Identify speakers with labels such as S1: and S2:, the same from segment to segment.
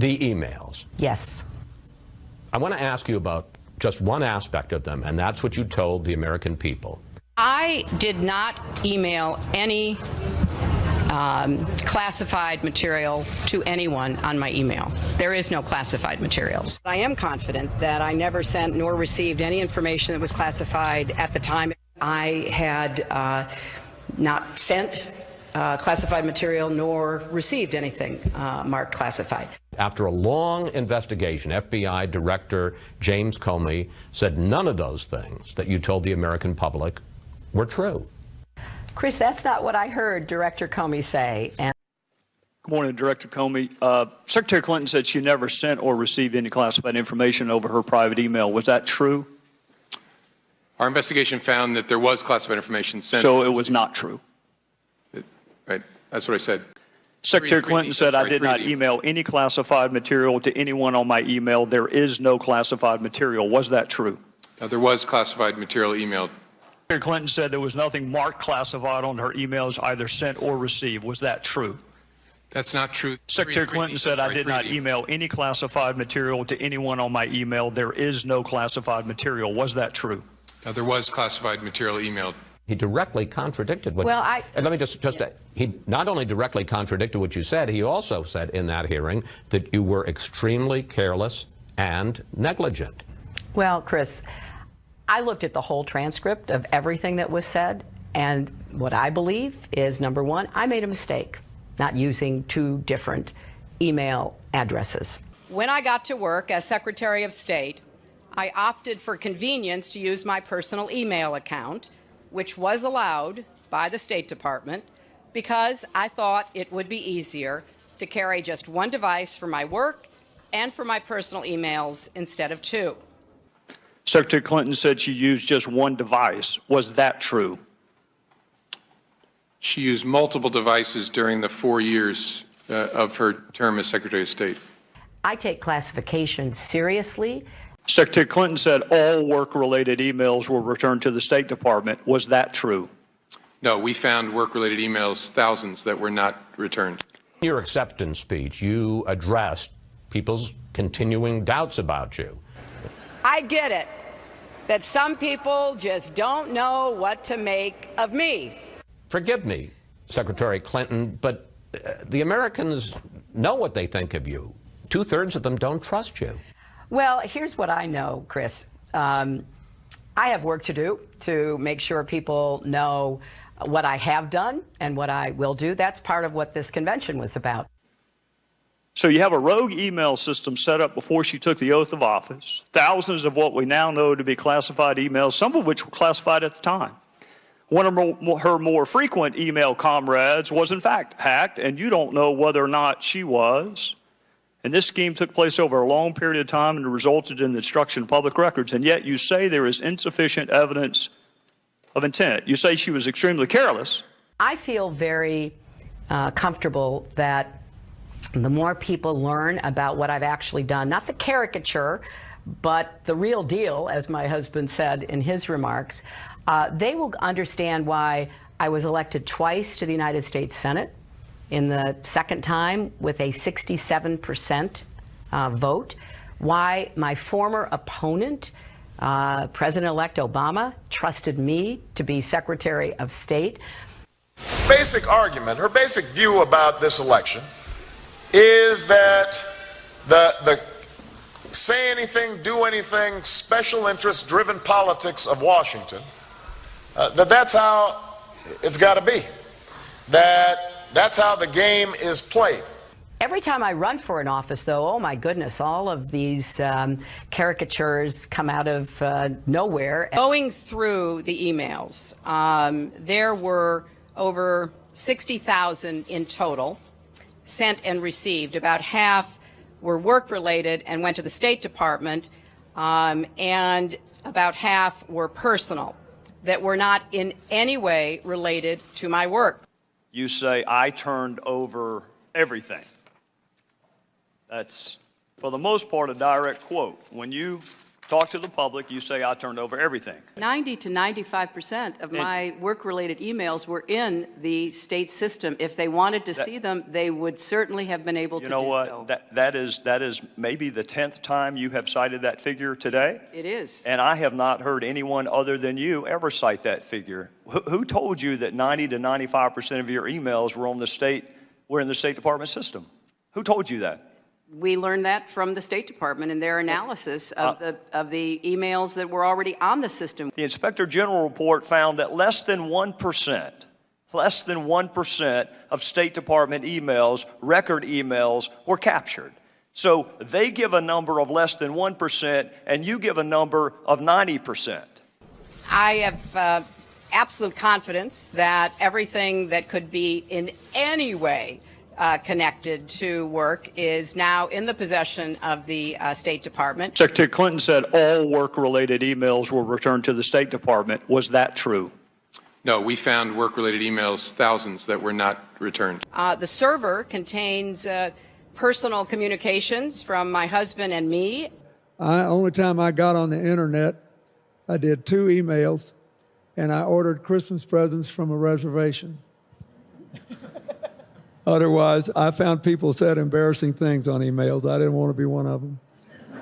S1: The emails.
S2: Yes.
S1: I want to ask you about just one aspect of them, and that's what you told the American people.
S2: I did not email any classified material to anyone on my email. There is no classified materials. I am confident that I never sent nor received any information that was classified at the time. I had not sent classified material nor received anything marked classified.
S1: After a long investigation, FBI Director James Comey said none of those things that you told the American public were true.
S2: Chris, that's not what I heard Director Comey say.
S3: Good morning, Director Comey. Secretary Clinton said she never sent or received any classified information over her private email. Was that true?
S4: Our investigation found that there was classified information sent.
S3: So it was not true?
S4: Right. That's what I said.
S3: Secretary Clinton said I did not email any classified material to anyone on my email. There is no classified material. Was that true?
S4: There was classified material emailed.
S3: Secretary Clinton said there was nothing marked classified on her emails either sent or received. Was that true?
S4: That's not true.
S3: Secretary Clinton said I did not email any classified material to anyone on my email. There is no classified material. Was that true?
S4: There was classified material emailed.
S1: He directly contradicted what...
S2: Well,
S1: and let me just he not only directly contradicted what you said, he also said in that hearing that you were extremely careless and negligent.
S2: Well, Chris, I looked at the whole transcript of everything that was said, and what I believe is, number one, I made a mistake not using two different email addresses. When I got to work as Secretary of State, I opted for convenience to use my personal email account, which was allowed by the State Department, because I thought it would be easier to carry just one device for my work and for my personal emails instead of two.
S3: Secretary Clinton said she used just one device. Was that true?
S4: She used multiple devices during the 4 years of her term as Secretary of State.
S2: I take classification seriously.
S3: Secretary Clinton said all work-related emails were returned to the State Department. Was that true?
S4: No, we found work-related emails, thousands, that were not returned.
S1: In your acceptance speech, you addressed people's continuing doubts about you.
S2: I get it, that some people just don't know what to make of me.
S1: Forgive me, Secretary Clinton, but the Americans know what they think of you. Two-thirds of them don't trust you.
S2: Well, here's what I know, Chris. I have work to do to make sure people know what I have done and what I will do. That's part of what this convention was about.
S3: So you have a rogue email system set up before she took the oath of office, thousands of what we now know to be classified emails, some of which were classified at the time. One of her more frequent email comrades was in fact hacked, and you don't know whether or not she was. And this scheme took place over a long period of time and resulted in the destruction of public records. And yet you say there is insufficient evidence of intent. You say she was extremely careless.
S2: I feel very comfortable that the more people learn about what I've actually done, not the caricature, but the real deal, as my husband said in his remarks, they will understand why I was elected twice to the United States Senate. In the second time with a 67% vote, why my former opponent, President-elect Obama, trusted me to be Secretary of State.
S5: Basic argument, her basic view about this election is that the say anything, do anything, special interest driven politics of Washington, that's how it's got to be. That's how the game is played.
S2: Every time I run for an office, though, oh my goodness, all of these caricatures come out of nowhere. Going through the emails, there were over 60,000 in total sent and received. About half were work-related and went to the State Department, and about half were personal, that were not in any way related to my work.
S3: You say, I turned over everything. That's, for the most part, a direct quote. When you talk to the public, you say I turned over everything.
S6: 90 to 95% of my work-related emails were in the state system. If they wanted to see them, they would certainly have been able to do so.
S3: You know what? That is maybe the 10th time you have cited that figure today.
S6: It is.
S3: And I have not heard anyone other than you ever cite that figure. Who told you that 90 to 95% of your emails were in the State Department system? Who told you that?
S6: We learned that from the State Department in their analysis of the emails that were already on the system.
S3: The Inspector General report found that less than 1% of State Department emails, record emails, were captured. So they give a number of less than 1%, and you give a number of 90%.
S6: I have absolute confidence that everything that could be in any way connected to work is now in the possession of the State Department.
S3: Secretary Clinton said all work-related emails were returned to the State Department. Was that true?
S4: No, we found work-related emails, thousands, that were not returned.
S6: The server contains personal communications from my husband and me.
S7: Only time I got on the internet, I did 2 emails, and I ordered Christmas presents from a reservation. Otherwise, I found people said embarrassing things on emails. I didn't want to be one of them.
S8: You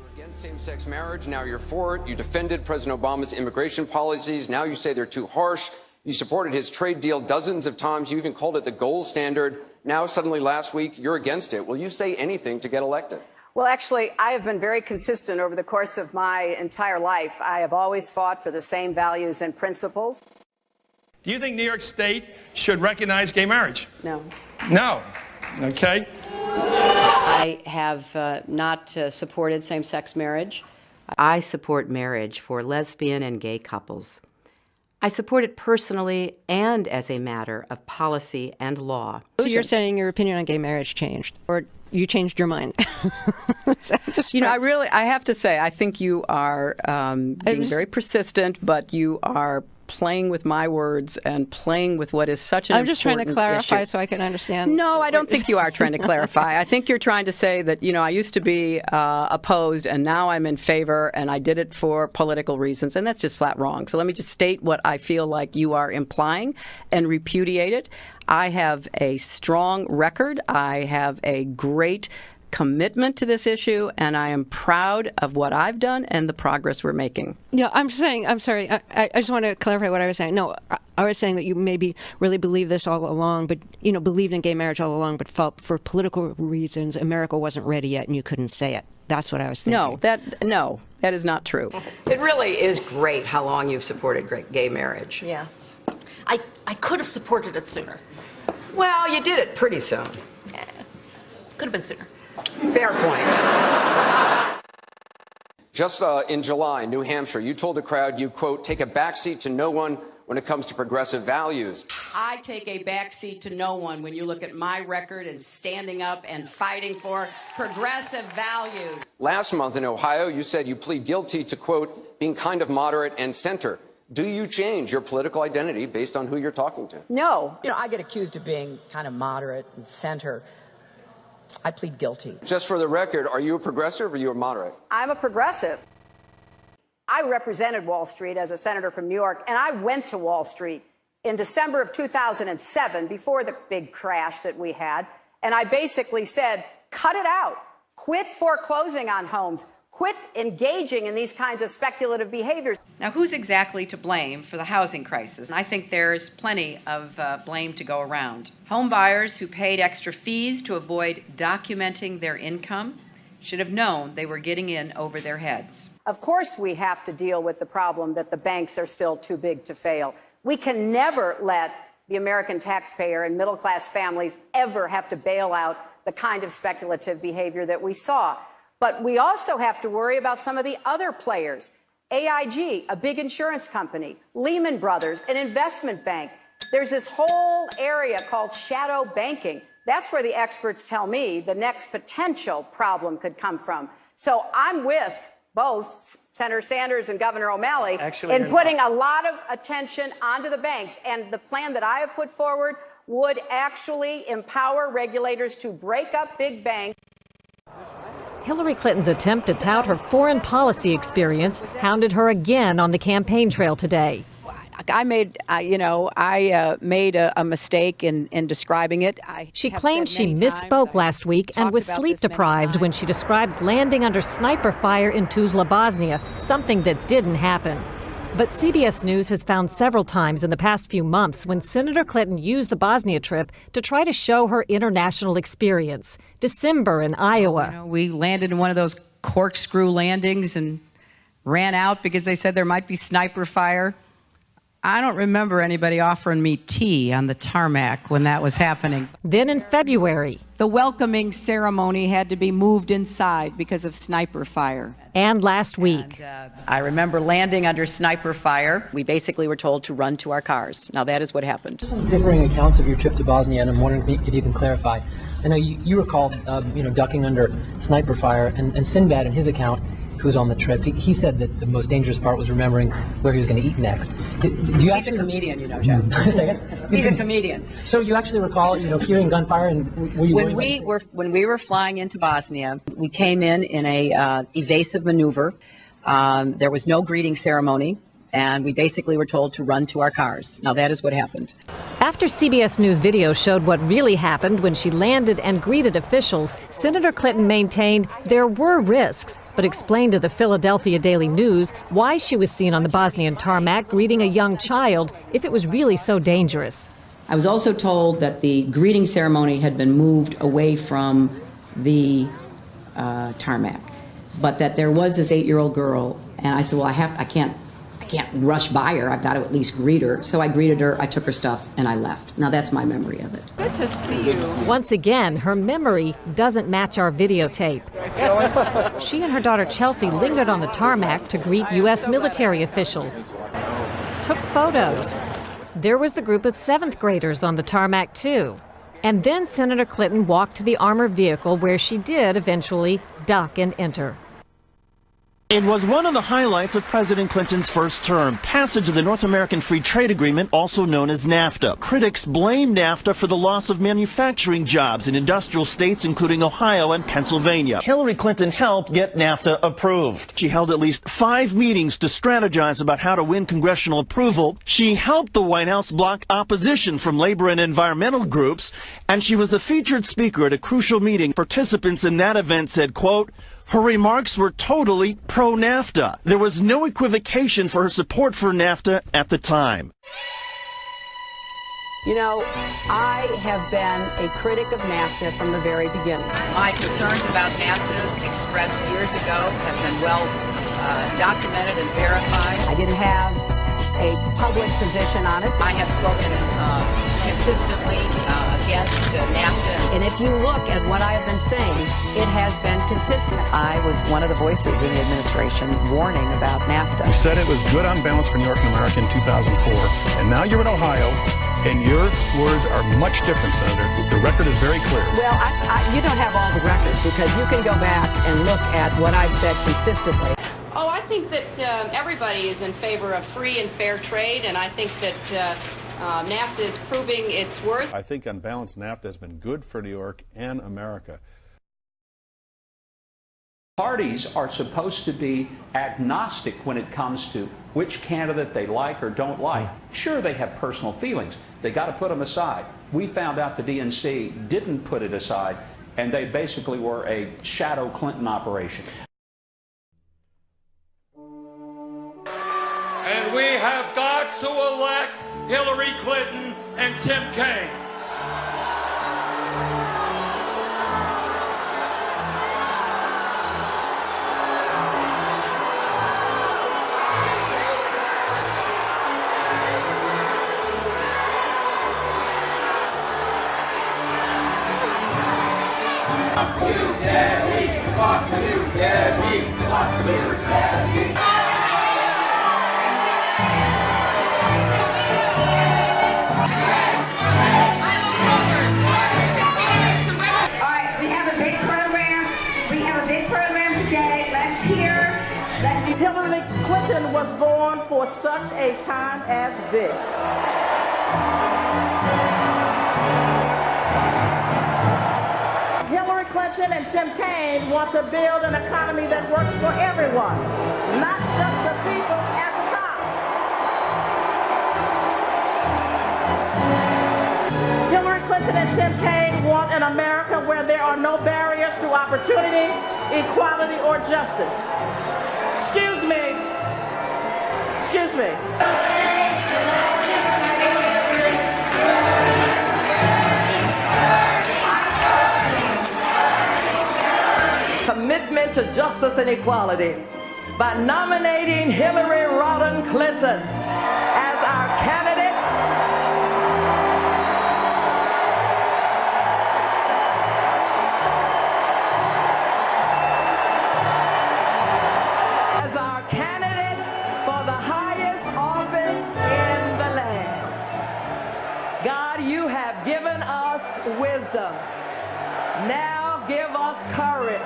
S8: were against same-sex marriage. Now you're for it. You defended President Obama's immigration policies. Now you say they're too harsh. You supported his trade deal dozens of times. You even called it the gold standard. Now, suddenly last week, you're against it. Will you say anything to get elected?
S6: Well, actually, I have been very consistent over the course of my entire life. I have always fought for the same values and principles.
S9: Do you think New York State should recognize gay marriage?
S6: No.
S9: No. Okay.
S6: I have not supported same-sex marriage. I support marriage for lesbian and gay couples. I support it personally and as a matter of policy and law.
S10: So you're saying your opinion on gay marriage changed, or you changed your mind?
S2: I have to say, I think you are being very persistent, but you are playing with my words and playing with what is such an
S10: I'm just trying to clarify
S2: issue.
S10: So I can understand.
S2: No, I don't think you are trying to clarify. I think you're trying to say that, I used to be opposed and now I'm in favor and I did it for political reasons, and that's just flat wrong. So let me just state what I feel like you are implying and repudiate it. I have a strong record. I have a great commitment to this issue, and I am proud of what I've done and the progress we're making.
S10: Yeah, I'm sorry, I just want to clarify what I was saying. No, I was saying that you maybe really believed this all along, but, believed in gay marriage all along, but felt for political reasons America wasn't ready yet and you couldn't say it. That's what I was thinking.
S2: No, that is not true.
S6: It really is great how long you've supported gay marriage.
S11: Yes. I could have supported it sooner.
S6: Well, you did it pretty soon.
S11: Yeah. Could have been sooner.
S6: Fair point.
S8: Just in July, New Hampshire, you told the crowd you, quote, take a backseat to no one when it comes to progressive values.
S6: I take a backseat to no one when you look at my record and standing up and fighting for progressive values.
S8: Last month in Ohio, you said you plead guilty to, quote, being kind of moderate and center. Do you change your political identity based on who you're talking to?
S6: No. I get accused of being kind of moderate and center. I plead guilty.
S8: Just for the record, are you a progressive or are you a moderate?
S6: I'm a progressive. I represented Wall Street as a senator from New York, and I went to Wall Street in December of 2007, before the big crash that we had, and I basically said, cut it out. Quit foreclosing on homes. Quit engaging in these kinds of speculative behaviors. Now, who's exactly to blame for the housing crisis? I think there's plenty of blame to go around. Home buyers who paid extra fees to avoid documenting their income should have known they were getting in over their heads. Of course, we have to deal with the problem that the banks are still too big to fail. We can never let the American taxpayer and middle-class families ever have to bail out the kind of speculative behavior that we saw. But we also have to worry about some of the other players. AIG, a big insurance company, Lehman Brothers, an investment bank. There's this whole area called shadow banking. That's where the experts tell me the next potential problem could come from. So I'm with both Senator Sanders and Governor O'Malley in putting a lot of attention onto the banks. And the plan that I have put forward would actually empower regulators to break up big banks.
S12: Hillary Clinton's attempt to tout her foreign policy experience hounded her again on the campaign trail today.
S2: I made a mistake in describing it.
S12: She claimed she misspoke last week and was sleep deprived when she described landing under sniper fire in Tuzla, Bosnia, something that didn't happen. But CBS News has found several times in the past few months when Senator Clinton used the Bosnia trip to try to show her international experience. December in Iowa.
S13: We landed in one of those corkscrew landings and ran out because they said there might be sniper fire. I don't remember anybody offering me tea on the tarmac when that was happening.
S12: Then in February.
S13: The welcoming ceremony had to be moved inside because of sniper fire.
S12: And last week.
S2: I remember landing under sniper fire. We basically were told to run to our cars. Now that is what happened.
S14: Differing accounts of your trip to Bosnia, and I'm wondering if you can clarify. I know you recall, ducking under sniper fire, and Sinbad in his account, who's on the trip, he said that the most dangerous part was remembering where he was going to eat next.
S2: He's a comedian, Jeff. He's a comedian.
S14: So you actually recall, hearing gunfire, and were you
S2: when we were flying into Bosnia, we came in a evasive maneuver. There was no greeting ceremony, and we basically were told to run to our cars. Now that is what happened.
S12: After CBS News video showed what really happened when she landed and greeted officials, Senator Clinton maintained there were risks, but explained to the Philadelphia Daily News why she was seen on the Bosnian tarmac greeting a young child if it was really so dangerous.
S15: I was also told that the greeting ceremony had been moved away from the tarmac, but that there was this 8-year-old girl, and I said, well, I can't rush by her. I've got to at least greet her. So I greeted her, I took her stuff, and I left. Now that's my memory of it.
S13: Good to see you.
S12: Once again, her memory doesn't match our videotape. She and her daughter Chelsea lingered on the tarmac to greet U.S. military officials. Took photos. There was the group of 7th graders on the tarmac too. And then Senator Clinton walked to the armored vehicle where she did eventually duck and enter.
S16: It was one of the highlights of President Clinton's first term, passage of the North American Free Trade Agreement, also known as NAFTA. Critics blame NAFTA for the loss of manufacturing jobs in industrial states, including Ohio and Pennsylvania. Hillary Clinton helped get NAFTA approved. She held at least 5 meetings to strategize about how to win congressional approval. She helped the White House block opposition from labor and environmental groups, and she was the featured speaker at a crucial meeting. Participants in that event said, quote, her remarks were totally pro-NAFTA. There was no equivocation for her support for NAFTA at the time.
S13: I have been a critic of NAFTA from the very beginning. My concerns about NAFTA expressed years ago have been well documented and verified. I didn't have a public position on it. I have spoken consistently against NAFTA. And if you look at what I have been saying, it has been consistent. I was one of the voices in the administration warning about NAFTA.
S17: You said it was good on balance for New York and America in 2004, and now you're in Ohio, and your words are much different, Senator. The record is very clear.
S13: Well, you don't have all the record, because you can go back and look at what I've said consistently.
S18: Oh, I think that everybody is in favor of free and fair trade, and I think that NAFTA is proving its worth.
S17: I think on balance, NAFTA has been good for New York and America.
S19: Parties are supposed to be agnostic when it comes to which candidate they like or don't like. Sure, they have personal feelings. They got to put them aside. We found out the DNC didn't put it aside, and they basically were a shadow Clinton operation.
S20: And we have got to elect Hillary Clinton and Tim Kaine.
S21: Fuck you, Debbie! Fuck you, Debbie! Fuck you, Debbie!
S22: Hillary Clinton was born for such a time as this. Hillary Clinton Clinton and Tim Kaine want to build an economy that works for everyone, not just the people at the top. Hillary Clinton and Tim Kaine want an America where there are no barriers to opportunity, equality, or justice. Excuse me. Excuse me.
S1: Commitment to justice and equality by nominating Hillary Rodham Clinton as our candidate. As our candidate for the highest office in the land. God, you have given us wisdom. Now give us courage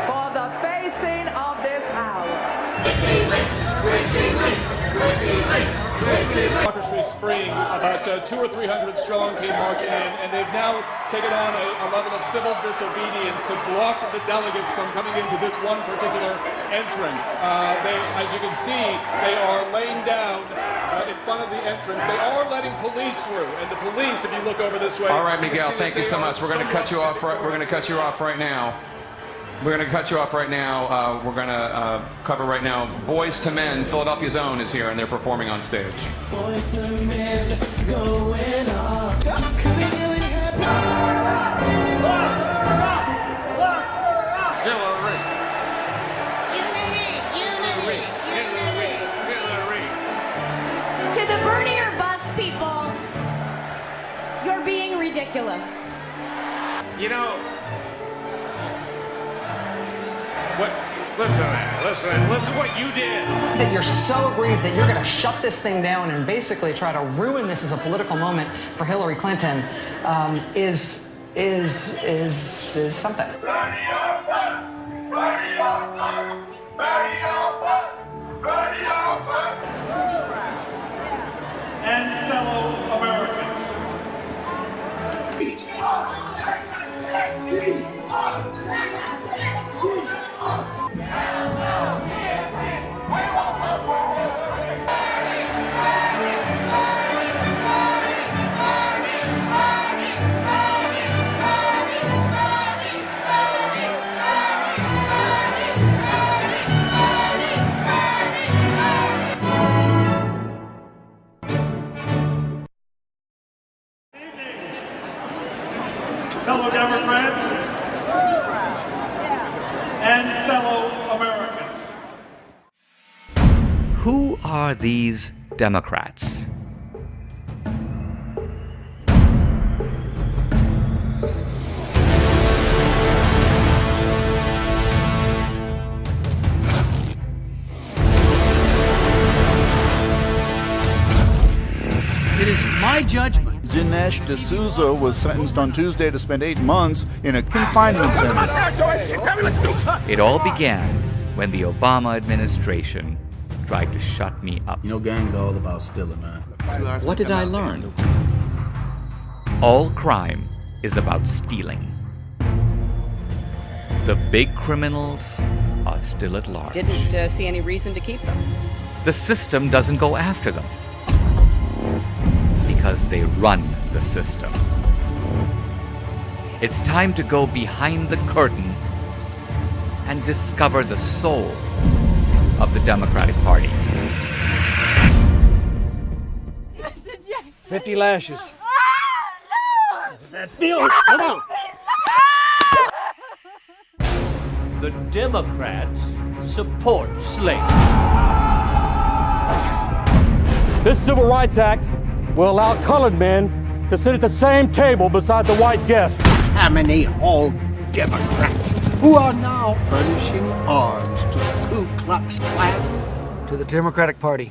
S1: for the facing of this hour.
S5: Democracy Spring, about 200 or 300 strong came marching in, and they've now taken on a level of civil disobedience to block the delegates from coming into this one particular entrance. As you can see, they are laying down in front of the entrance. They are letting police through, and the police, if you look over this way.
S8: All right, Miguel, thank you so much. We're going to cut you off. We're going to cut you off right now. We're going to cut you off right now. We're going to cover right now. Boys to Men, Philadelphia's Own is here, and they're performing on stage.
S21: Boys to men going up.
S23: To the Bernie or bust people, you're being ridiculous.
S24: You know, what? Listen what you did.
S25: That you're so aggrieved that you're going to shut this thing down and basically try to ruin this as a political moment for Hillary Clinton is something.
S20: And fellow Americans. Fellow Democrats and fellow Americans.
S26: Who are these Democrats?
S27: It is my judgment.
S28: Dinesh D'Souza was sentenced on Tuesday to spend 8 months in a confinement center.
S26: It all began when the Obama administration tried to shut me up.
S29: You know, gang's all about stealing, man.
S26: What did I learn? All crime is about stealing. The big criminals are still at large.
S18: Didn't see any reason to keep them.
S26: The system doesn't go after them because they run the system. It's time to go behind the curtain and discover the soul of the Democratic Party.
S27: 50 lashes. That feels. Hold on. The Democrats support slavery.
S30: This Civil Rights Act will allow colored men to sit at the same table beside the white guests.
S31: Tammany Hall Democrats who are now furnishing arms to the Ku Klux Klan.
S26: To the Democratic Party.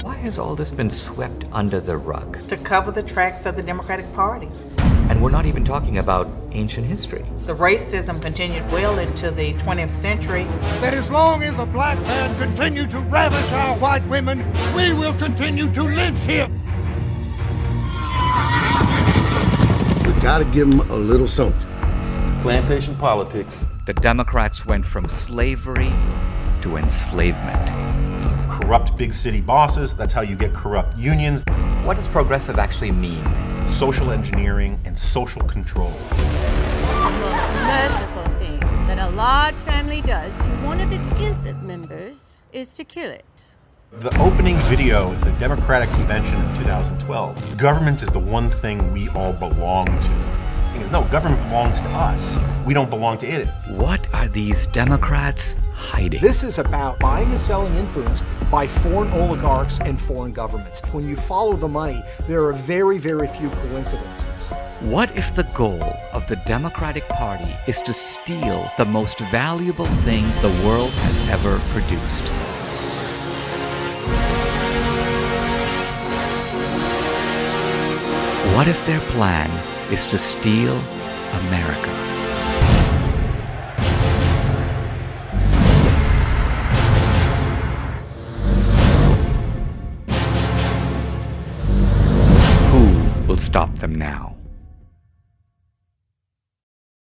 S26: Why has all this been swept under the rug?
S32: To cover the tracks of the Democratic Party.
S26: And we're not even talking about ancient history.
S32: The racism continued well into the 20th century.
S31: That as long as the black man continue to ravish our white women, we will continue to lynch him.
S33: We gotta give him a little something.
S2: Plantation politics.
S26: The Democrats went from slavery to enslavement.
S2: Corrupt big city bosses, that's how you get corrupt unions.
S26: What does progressive actually mean?
S2: Social engineering and social control.
S3: The most merciful thing that a large family does to one of its infant members is to kill it.
S2: The opening video at the Democratic Convention in 2012, government is the one thing we all belong to. Because no, government belongs to us. We don't belong to it.
S26: What are these Democrats hiding?
S31: This is about buying and selling influence by foreign oligarchs and foreign governments. When you follow the money, there are very, very few coincidences.
S26: What if the goal of the Democratic Party is to steal the most valuable thing the world has ever produced? What if their plan is to steal America? Who will stop them now?